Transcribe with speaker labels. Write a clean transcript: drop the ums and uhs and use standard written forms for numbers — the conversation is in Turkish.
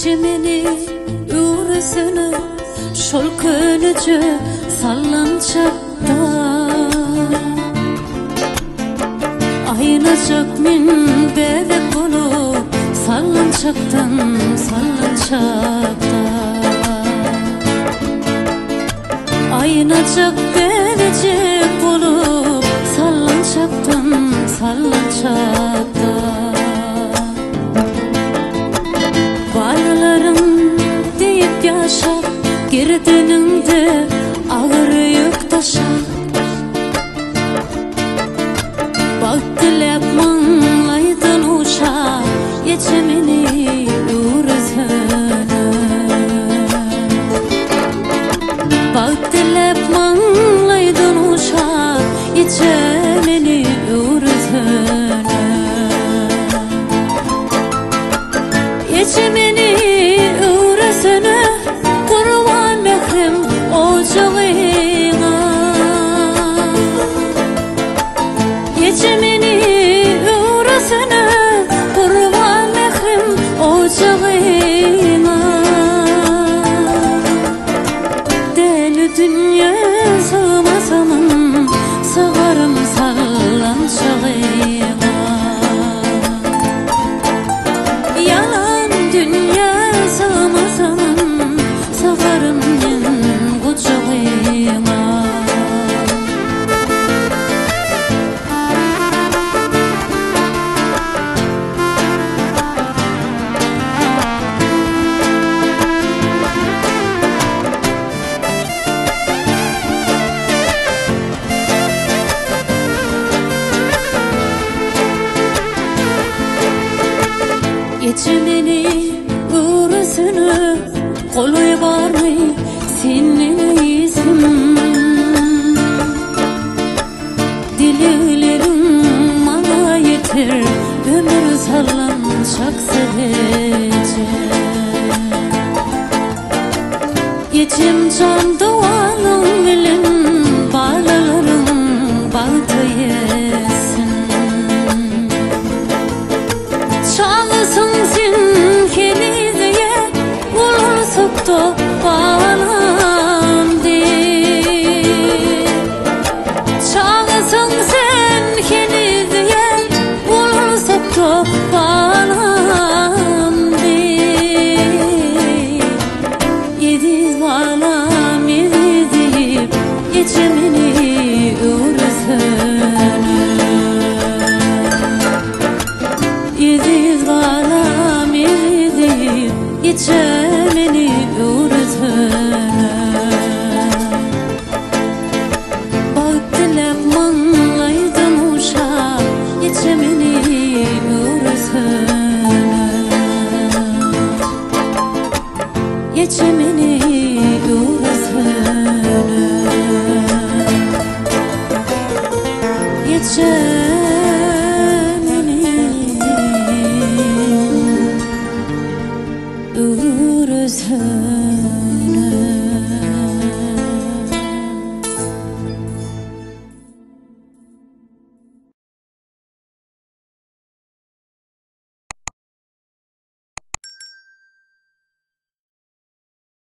Speaker 1: Geçimini uğrasını şol könücü sallanacakta Aynacak min bebek olup sallanacaktan sallanacakta Aynacak bebecek olup sallanacaktan sallanacakta Varlarım deyip yaşa girdiğinde ağır yük taşa Bak dilep manlaydın uşa geçemini uğrasını Bak dilep manlaydın uşa geçemini uğrasını Geçimini uğrasını kurban mehrim ocağına Geçimini uğrasını kurban mehrim ocağına Deli dünya sığmasamın sığarım sallanacağına Yalan dünya sığmasamın sığarım yen kucağına Geçimini uğrasını kolay barmay senin izin Dililerim bana yeter ömür sallanacak sevece Geçim can doğanın bilin bağlarım bağda yesin Çalısın sen kelidiye Vurur soktu bağlam diye Çalısın sen kelidiye Vurur soktu bağlam diye Yedi bağlam yedi deyip geçimini uğrasını Yediz bağlam yediz geçemini uğrasını Bak dilep manlaydın uşa geçemini uğrasını Geçemini uğrasını Geçemini